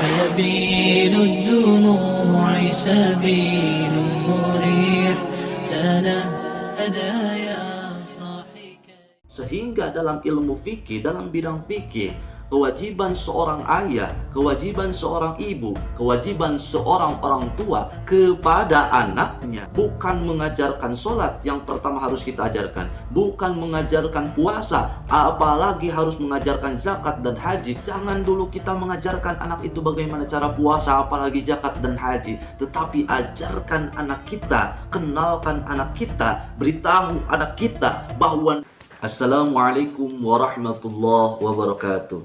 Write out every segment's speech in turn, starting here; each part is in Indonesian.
سبيل الدموع سبيل مريح تنهدى يا صاحي. Sehingga dalam ilmu fikih, dalam bidang fikih, kewajiban seorang ayah, kewajiban seorang ibu, kewajiban seorang orang tua kepada anaknya bukan mengajarkan sholat yang pertama harus kita ajarkan, bukan mengajarkan puasa, apalagi harus mengajarkan zakat dan haji. Jangan dulu kita mengajarkan anak itu bagaimana cara puasa, apalagi zakat dan haji, tetapi ajarkan anak kita, kenalkan anak kita, beritahu anak kita bahwa Assalamualaikum warahmatullahi wabarakatuh.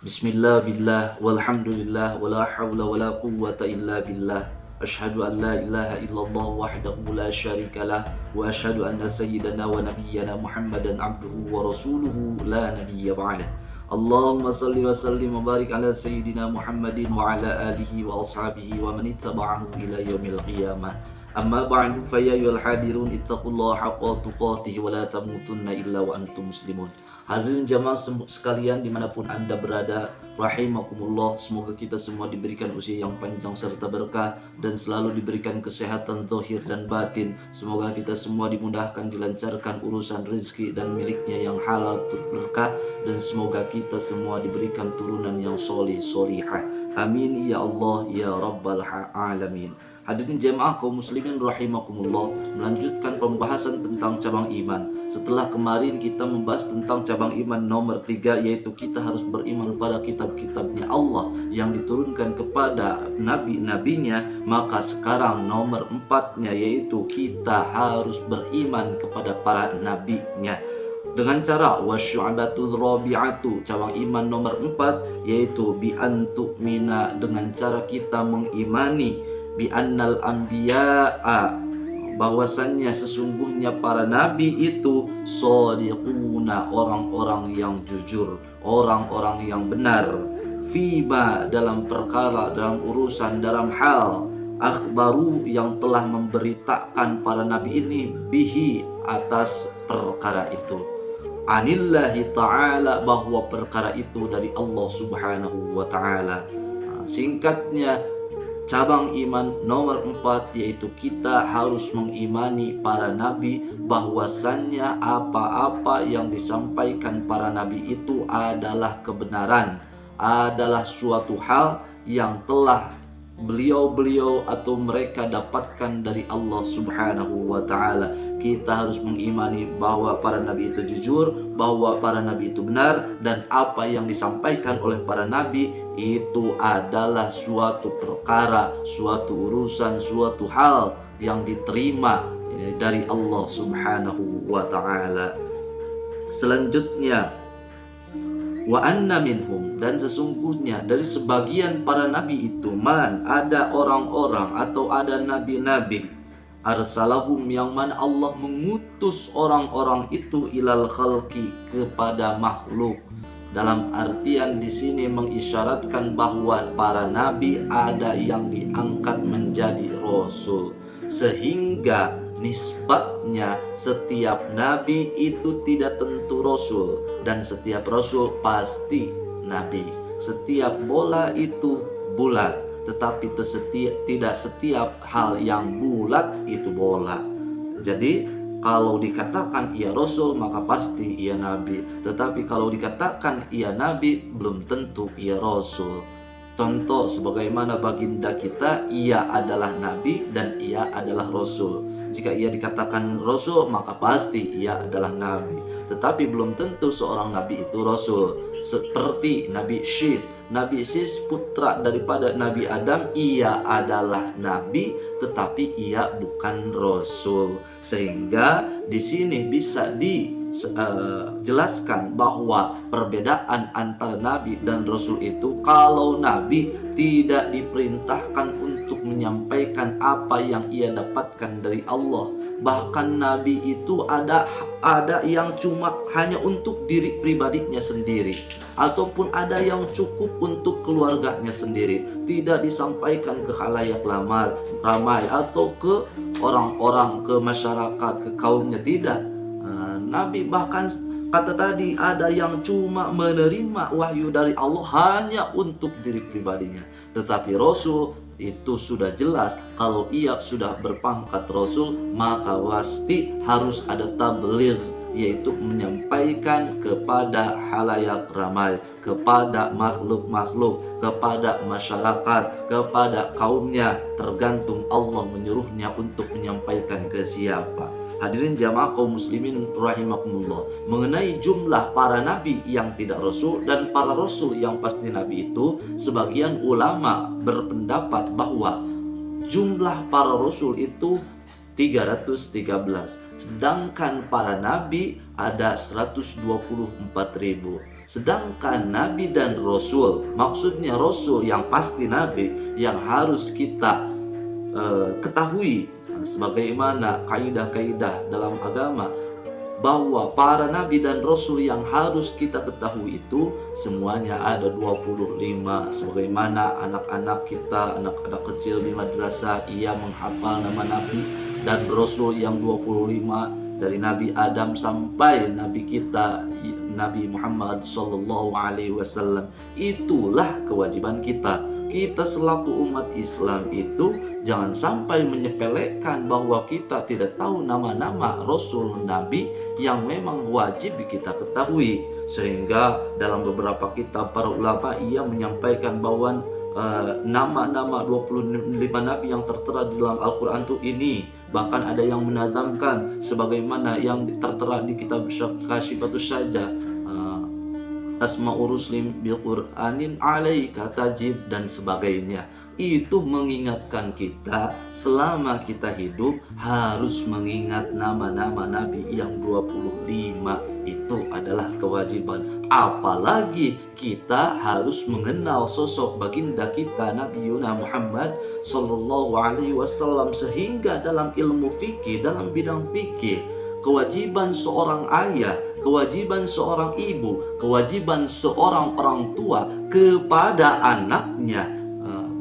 Bismillah billah walhamdulillah wala hawla wala quwwata illa billah. Asyhadu an la ilaha illallah wahdahu la syarikalah wa asyhadu anna sayyidana wa nabiyyana Muhammadan abduhu wa rasuluhu la nabiyya ba'dah. Allahumma salli wa sallim wa barik ala sayyidina Muhammadin wa ala alihi wa ashabihi wa man ittaba'ahu ila yaumil qiyamah. Amma ba'du fa ya ayyuhal hadirun ittaqullaha haqqa tuqatih wa la tamutunna illa wa antum muslimun. Hadirin jamaah sekalian dimanapun anda berada, rahimakumullah, semoga kita semua diberikan usia yang panjang serta berkah dan selalu diberikan kesehatan zahir dan batin. Semoga kita semua dimudahkan, dilancarkan urusan rezeki dan miliknya yang halal berkah, dan semoga kita semua diberikan turunan yang soleh solihah. Amin ya Allah ya Rabbal alamin. Hadirin jemaah kaum muslimin rahimakumullah, melanjutkan pembahasan tentang cabang iman. Setelah kemarin kita membahas tentang cabang iman nomor 3, yaitu kita harus beriman pada kitab-kitabnya Allah yang diturunkan kepada nabi-nabinya, maka sekarang nomor 4-nya yaitu kita harus beriman kepada para nabinya dengan cara wasyu'abatul rabi'atu, cabang iman nomor 4 yaitu bi antu'mina, dengan cara kita mengimani bi annal anbiya'a, bahwasannya sesungguhnya para nabi itu shadiquna, orang-orang yang jujur, orang-orang yang benar, fima, dalam perkara, dalam urusan, dalam hal, akhbaru, yang telah memberitakan para nabi ini, bihi, atas perkara itu, anillahi ta'ala, bahwa perkara itu dari Allah subhanahu wa ta'ala. Singkatnya, cabang iman nomor 4 yaitu kita harus mengimani para nabi, bahwasannya apa-apa yang disampaikan para nabi itu adalah kebenaran, adalah suatu hal yang telah beliau-beliau atau mereka dapatkan dari Allah subhanahu wa ta'ala. Kita harus mengimani bahwa para nabi itu jujur, bahwa para nabi itu benar, dan apa yang disampaikan oleh para nabi itu adalah suatu perkara, suatu urusan, suatu hal yang diterima dari Allah subhanahu wa ta'ala. Selanjutnya, wa anna minhum, dan sesungguhnya dari sebagian para nabi itu, man, ada orang-orang atau ada nabi-nabi, arsalahum, yang mana Allah mengutus orang-orang itu ilal khalqi, kepada makhluk. Dalam artian di sini mengisyaratkan bahwa para nabi ada yang diangkat menjadi rasul, sehingga nisbatnya setiap nabi itu tidak tentu rasul, dan setiap rasul pasti nabi. Setiap bola itu bulat, tetapi tidak setiap hal yang bulat itu bola. Jadi kalau dikatakan ia rasul maka pasti ia nabi, tetapi kalau dikatakan ia nabi belum tentu ia rasul. Contoh sebagaimana baginda kita, ia adalah nabi dan ia adalah rasul. Jika ia dikatakan rasul maka pasti ia adalah nabi, tetapi belum tentu seorang nabi itu rasul. Seperti Nabi Syis, Nabi Syis putra daripada Nabi Adam, ia adalah nabi tetapi ia bukan rasul. Sehingga di sini bisa jelaskan bahwa perbedaan antara nabi dan rasul itu, kalau nabi tidak diperintahkan untuk menyampaikan apa yang ia dapatkan dari Allah. Bahkan nabi itu ada yang cuma hanya untuk diri pribadinya sendiri, ataupun ada yang cukup untuk keluarganya sendiri, tidak disampaikan ke khalayak ramai atau ke orang-orang, ke masyarakat, ke kaumnya, tidak. Nabi bahkan kata tadi, ada yang cuma menerima wahyu dari Allah hanya untuk diri pribadinya. Tetapi Rasul itu sudah jelas, kalau ia sudah berpangkat Rasul, maka pasti harus ada tabligh, yaitu menyampaikan kepada halayak ramai, kepada makhluk-makhluk, kepada masyarakat, kepada kaumnya, tergantung Allah menyuruhnya untuk menyampaikan ke siapa. Hadirin jamaah kaum muslimin rahimakumullah, mengenai jumlah para nabi yang tidak rasul dan para rasul yang pasti nabi itu, sebagian ulama berpendapat bahwa jumlah para rasul itu 313, sedangkan para nabi ada 124.000. Sedangkan nabi dan rasul, maksudnya rasul yang pasti nabi yang harus kita ketahui, sebagaimana kaidah-kaidah dalam agama, bahwa para nabi dan rasul yang harus kita ketahui itu semuanya ada 25. Sebagaimana anak-anak kita, anak-anak kecil di madrasah, ia menghafal nama nabi dan rasul yang 25, dari Nabi Adam sampai Nabi kita Nabi Muhammad Sallallahu Alaihi Wasallam. Itulah kewajiban kita. Kita selaku umat Islam itu jangan sampai menyepelekan bahwa kita tidak tahu nama-nama Rasul Nabi yang memang wajib kita ketahui. Sehingga dalam beberapa kitab para ulama ia menyampaikan bahwa nama-nama 25 Nabi yang tertera di dalam Al-Quran itu ini. Bahkan ada yang menazamkan sebagaimana yang tertera di kitab Kasyifatus Saja, Asma'ur Ruslim bil Qur'anin alaika tajib dan sebagainya. Itu mengingatkan kita selama kita hidup harus mengingat nama-nama Nabi yang 25. Itu adalah kewajiban. Apalagi kita harus mengenal sosok baginda kita Nabi Muhammad Sallallahu Alaihi Wasallam, sehingga dalam ilmu fikih, dalam bidang fikih, kewajiban seorang ayah, kewajiban seorang ibu, kewajiban seorang orang tua kepada anaknya,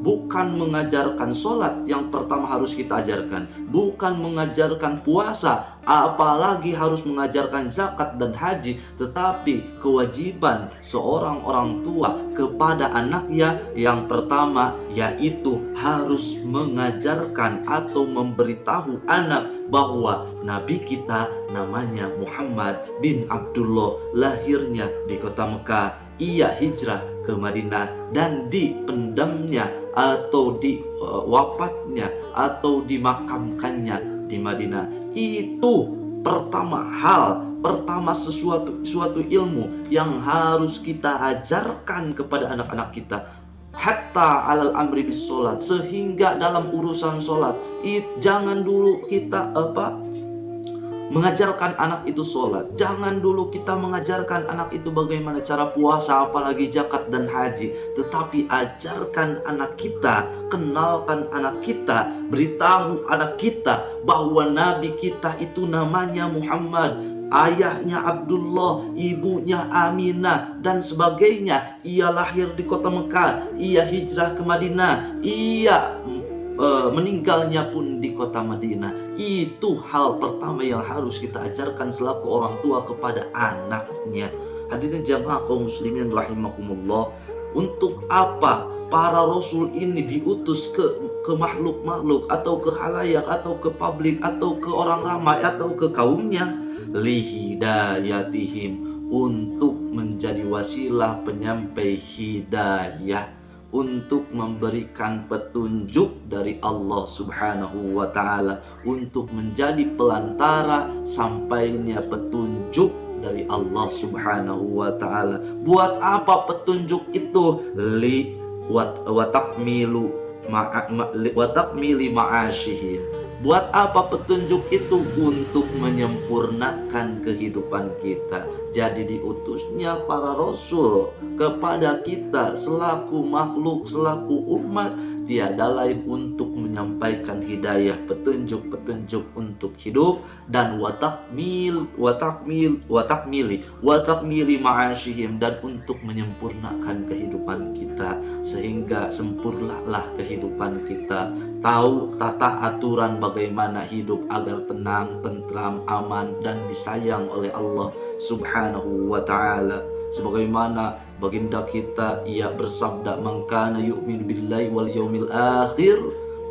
bukan mengajarkan sholat yang pertama harus kita ajarkan, bukan mengajarkan puasa, apalagi harus mengajarkan zakat dan haji, tetapi kewajiban seorang orang tua kepada anaknya yang pertama yaitu harus mengajarkan atau memberitahu anak bahwa Nabi kita namanya Muhammad bin Abdullah, lahirnya di kota Mekah, ia hijrah ke Madinah, dan dipendamnya atau di wafatnya atau dimakamkannya di Madinah. Itu pertama suatu ilmu yang harus kita ajarkan kepada anak-anak kita. Hatta alal amri bis sholat, sehingga dalam urusan sholat jangan dulu kita mengajarkan anak itu sholat, jangan dulu kita mengajarkan anak itu bagaimana cara puasa, apalagi zakat dan haji, tetapi ajarkan anak kita, kenalkan anak kita, beritahu anak kita bahwa Nabi kita itu namanya Muhammad, ayahnya Abdullah, ibunya Aminah dan sebagainya. Ia lahir di kota Mekah, ia hijrah ke Madinah, ia meninggalnya pun di kota Madinah. Itu hal pertama yang harus kita ajarkan selaku orang tua kepada anaknya. Hadirin jamaah kaum muslimin rahimakumullah, untuk apa para rasul ini diutus ke makhluk-makhluk atau ke halayak atau ke publik atau ke orang ramai atau ke kaumnya? Lihidayatihim, untuk menjadi wasilah penyampai hidayah, untuk memberikan petunjuk dari Allah Subhanahu wa Ta'ala, untuk menjadi pelantara sampainya petunjuk dari Allah Subhanahu wa Ta'ala. Buat apa petunjuk itu? Watakmili ma'asyihim. Buat apa petunjuk itu? Untuk menyempurnakan kehidupan kita. Jadi diutusnya para rasul kepada kita selaku makhluk, selaku umat, tiada lain untuk menyampaikan hidayah, petunjuk-petunjuk untuk hidup, dan watakmili ma'asyihim, dan untuk menyempurnakan kehidupan kita sehingga sempurnalah kehidupan kita. Tahu tata aturan bagaimana hidup agar tenang, tentram, aman, dan disayang oleh Allah Subhanahu wa ta'ala. Sebagaimana baginda kita ia bersabda, "Man kana yu'minu billahi wal yaumil akhir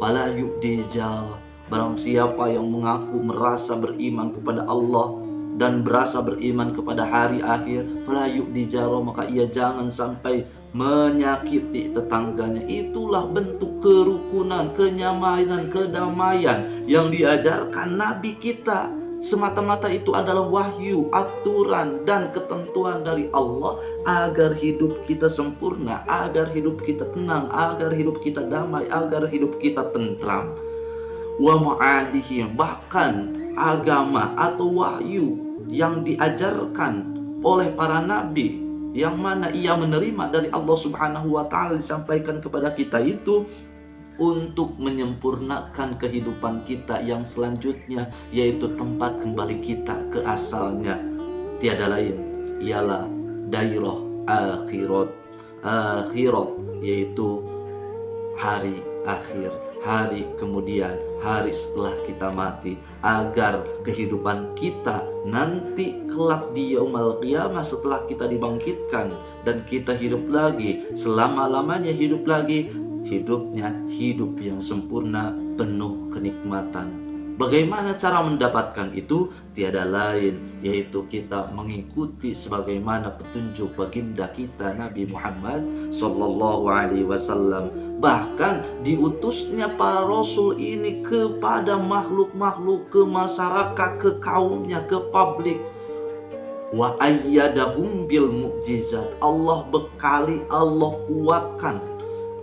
fala yu'di jarah." Barang siapa yang mengaku merasa beriman kepada Allah dan berasa beriman kepada hari akhir, fala yu'di jarah, maka ia jangan sampai menyakiti tetangganya. Itulah bentuk kerukunan, kenyamanan, kedamaian yang diajarkan Nabi kita. Semata-mata itu adalah wahyu, aturan, dan ketentuan dari Allah agar hidup kita sempurna, agar hidup kita tenang, agar hidup kita damai, agar hidup kita tentram. Wa ma'adihim, bahkan agama atau wahyu yang diajarkan oleh para nabi yang mana ia menerima dari Allah Subhanahu wa ta'ala disampaikan kepada kita itu untuk menyempurnakan kehidupan kita yang selanjutnya, yaitu tempat kembali kita ke asalnya. Tiada lain ialah dairah akhirat, yaitu hari akhir, hari kemudian, hari setelah kita mati, agar kehidupan kita nanti kelak di yaumul qiyamah setelah kita dibangkitkan dan kita hidup lagi, selama-lamanya hidup lagi, hidupnya hidup yang sempurna, penuh kenikmatan. Bagaimana cara mendapatkan itu? Tiada lain yaitu kita mengikuti sebagaimana petunjuk baginda kita Nabi Muhammad sallallahu alaihi wasallam. Bahkan diutusnya para rasul ini kepada makhluk-makhluk, ke masyarakat, ke kaumnya, ke publik. Wa ayyadahum bil mu'jizat. Allah bekali, Allah kuatkan,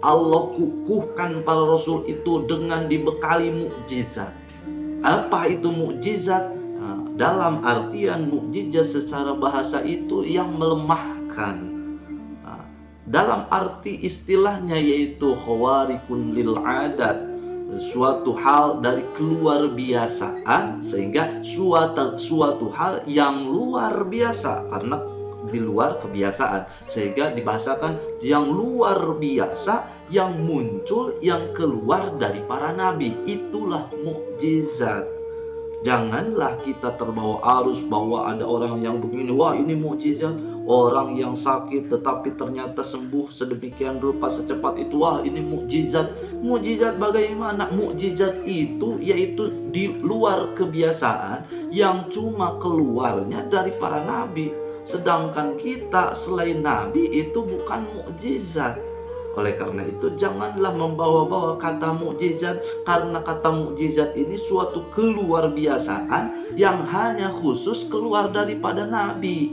Allah kukuhkan para rasul itu dengan dibekali mukjizat. Apa itu mukjizat? Dalam artian mukjizat secara bahasa itu yang melemahkan. Dalam arti istilahnya yaitu khawarikun lil adat, suatu hal dari keluar biasaan, sehingga suatu hal yang luar biasa karena di luar kebiasaan, sehingga dibahasakan yang luar biasa, yang muncul, yang keluar dari para nabi. Itulah mukjizat. Janganlah kita terbawa arus bahwa ada orang yang begini, wah ini mukjizat. Orang yang sakit tetapi ternyata sembuh sedemikian rupa secepat itu, wah ini mukjizat. Mukjizat bagaimana? Mukjizat itu yaitu di luar kebiasaan, yang cuma keluarnya dari para nabi. Sedangkan kita selain nabi itu bukan mukjizat. Oleh karena itu janganlah membawa-bawa kata mukjizat, karena kata mukjizat ini suatu keluar biasaan yang hanya khusus keluar daripada nabi.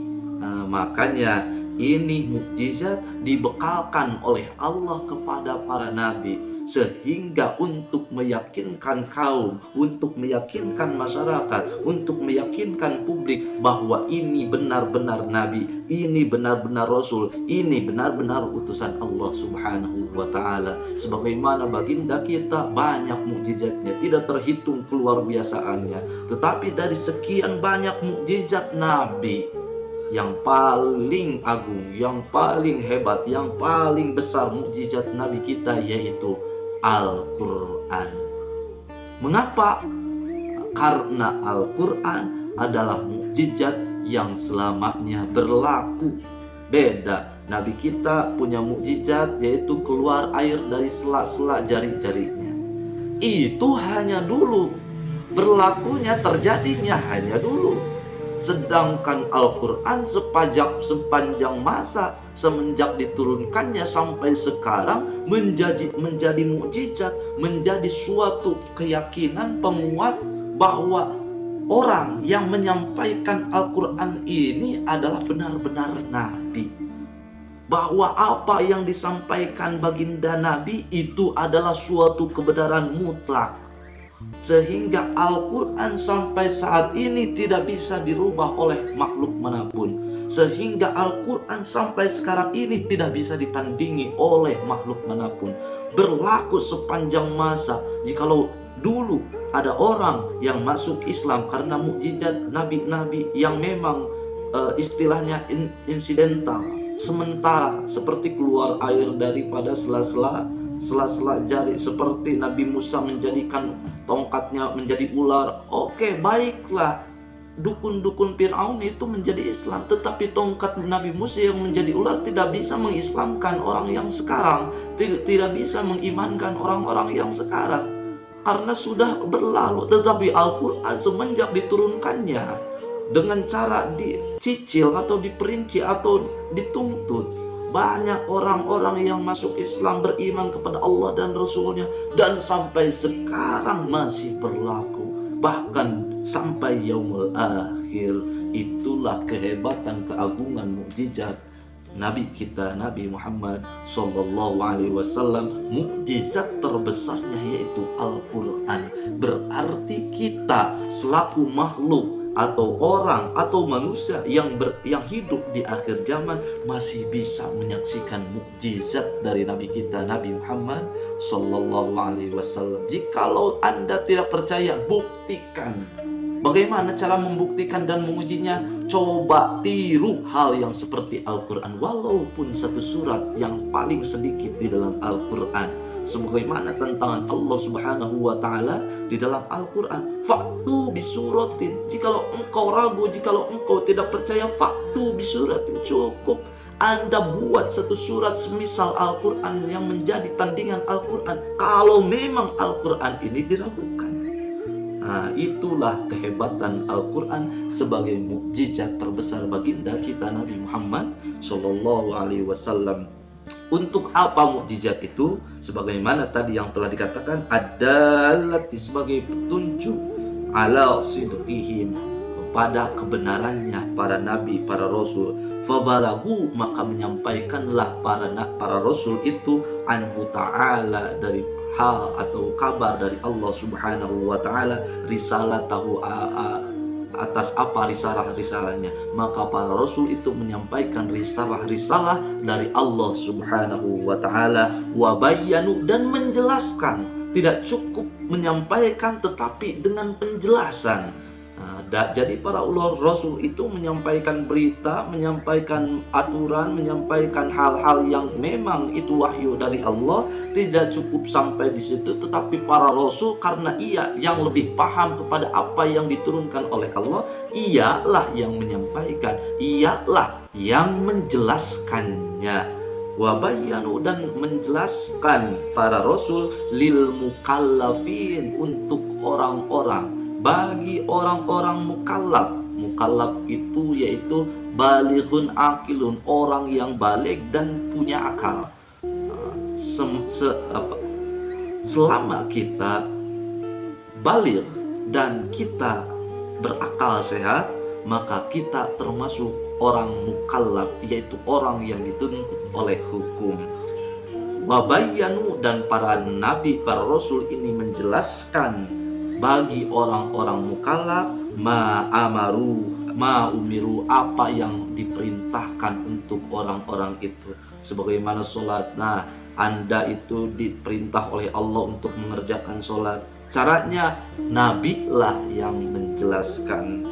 Makanya ini mukjizat dibekalkan oleh Allah kepada para nabi, sehingga untuk meyakinkan kaum, untuk meyakinkan masyarakat, untuk meyakinkan publik bahwa ini benar-benar nabi, ini benar-benar rasul, ini benar-benar utusan Allah Subhanahu wa ta'ala. Sebagaimana baginda kita banyak mukjizatnya, tidak terhitung keluar biasaannya. Tetapi dari sekian banyak mukjizat nabi, yang paling agung, yang paling hebat, yang paling besar mukjizat nabi kita yaitu Al-Quran. Mengapa? Karena Al-Quran adalah mukjizat yang selamanya berlaku. Beda, nabi kita punya mukjizat yaitu keluar air dari sela-sela jari-jarinya. Itu hanya dulu, berlakunya, terjadinya hanya dulu. Sedangkan Al-Quran sepanjang masa semenjak diturunkannya sampai sekarang menjadi mukjizat, menjadi suatu keyakinan penguat bahwa orang yang menyampaikan Al-Quran ini adalah benar-benar nabi. Bahwa apa yang disampaikan baginda nabi itu adalah suatu kebenaran mutlak. Sehingga Al-Quran sampai saat ini tidak bisa dirubah oleh makhluk manapun. Sehingga Al-Quran sampai sekarang ini tidak bisa ditandingi oleh makhluk manapun. Berlaku sepanjang masa. Jikalau dulu ada orang yang masuk Islam karena mukjizat nabi-nabi yang memang istilahnya insidental, sementara, seperti keluar air daripada sela-sela sela-sela jari, seperti Nabi Musa menjadikan tongkatnya menjadi ular. Oke, baiklah, dukun-dukun Fir'aun itu menjadi Islam, tetapi tongkat Nabi Musa yang menjadi ular tidak bisa mengislamkan orang yang sekarang, tidak bisa mengimankan orang-orang yang sekarang, karena sudah berlalu. Tetapi Al-Quran semenjak diturunkannya dengan cara dicicil atau diperinci atau dituntut, banyak orang-orang yang masuk Islam, beriman kepada Allah dan Rasulnya, dan sampai sekarang masih berlaku, bahkan sampai yaumul akhir. Itulah kehebatan, keagungan, mukjizat Nabi kita, Nabi Muhammad Sallallahu Alaihi Wasallam. Mukjizat terbesarnya yaitu Al-Quran. Berarti kita selaku makhluk atau orang atau manusia yang hidup di akhir zaman masih bisa menyaksikan mukjizat dari Nabi kita, Nabi Muhammad Sallallahu Alaihi Wasallam. Jikalau Anda tidak percaya, buktikan. Bagaimana cara membuktikan dan mengujinya? Coba tiru hal yang seperti Al-Quran, walaupun satu surat yang paling sedikit di dalam Al-Quran. Sebagaimana tantangan Allah Subhanahu wa Ta'ala di dalam Al-Quran, faktu bisuratin. Jikalau engkau ragu, jikalau engkau tidak percaya, faktu bisuratin, cukup Anda buat satu surat semisal Al-Quran yang menjadi tandingan Al-Quran, kalau memang Al-Quran ini diragukan. Nah, itulah kehebatan Al-Quran sebagai mukjizat terbesar baginda kita Nabi Muhammad Sallallahu Alaihi Wasallam. Untuk apa mukjizat itu? Sebagaimana tadi yang telah dikatakan, adalah sebagai petunjuk ala sidqihim, pada kebenarannya para nabi, para rasul. Fabalagu, maka menyampaikanlah para rasul itu anhu ta'ala, dari hal atau kabar dari Allah Subhanahu wa Ta'ala, risalatahu, atas apa risalah-risalahnya. Maka para rasul itu menyampaikan risalah-risalah dari Allah Subhanahu wa Ta'ala. Wa bayyanu, dan menjelaskan. Tidak cukup menyampaikan tetapi dengan penjelasan. Jadi para rasul itu menyampaikan berita, menyampaikan aturan, menyampaikan hal-hal yang memang itu wahyu dari Allah. Tidak cukup sampai di situ, tetapi para rasul karena ia yang lebih paham kepada apa yang diturunkan oleh Allah, ialah yang menyampaikan, ialah yang menjelaskannya. Wabayanu, dan menjelaskan para rasul lil mukallafin, untuk orang-orang, bagi orang-orang mukallaf. Mukallaf itu yaitu balighun aqilun, orang yang balik dan punya akal. Selama kita baligh dan kita berakal sehat, maka kita termasuk orang mukallaf, yaitu orang yang dituntut oleh hukum. Wabayanu, dan para nabi, para rasul ini menjelaskan bagi orang-orang mukallaf umiru, apa yang diperintahkan untuk orang-orang itu. Sebagaimana sholat, nah Anda itu diperintah oleh Allah untuk mengerjakan sholat. Caranya Nabi lah yang menjelaskan,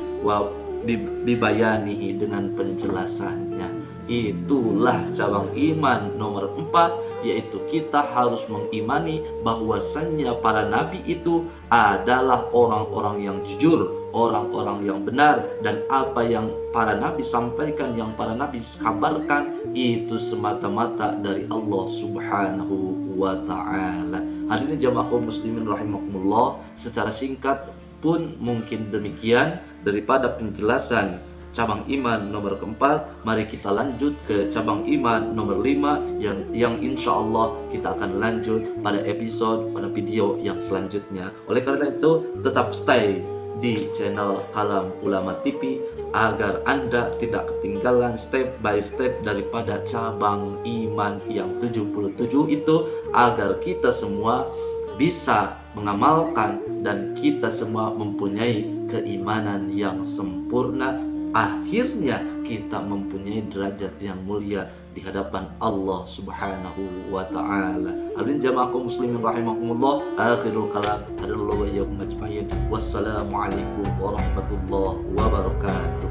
bibayanihi, dengan penjelasannya. Itulah cabang iman nomor 4, yaitu kita harus mengimani bahwasannya para nabi itu adalah orang-orang yang jujur, orang-orang yang benar, dan apa yang para nabi sampaikan, yang para nabi kabarkan, itu semata-mata dari Allah Subhanahu wa Ta'ala. Hadirin jamaah kaum muslimin rahimakumullah, secara singkat pun mungkin demikian daripada penjelasan cabang iman nomor keempat. Mari kita lanjut ke cabang iman nomor 5 yang insya Allah kita akan lanjut pada video yang selanjutnya. Oleh karena itu, tetap stay di channel Kalam Ulama TV agar Anda tidak ketinggalan step by step daripada cabang iman yang 77 itu, agar kita semua bisa mengamalkan dan kita semua mempunyai keimanan yang sempurna. Akhirnya kita mempunyai derajat yang mulia di hadapan Allah Subhanahu wa Ta'ala. Hadirin jamaah kaum muslimin rahimakumullah, akhirul kalam, hadallahu wa iyyakum ajma'in. Wassalamualaikum warahmatullahi wabarakatuh.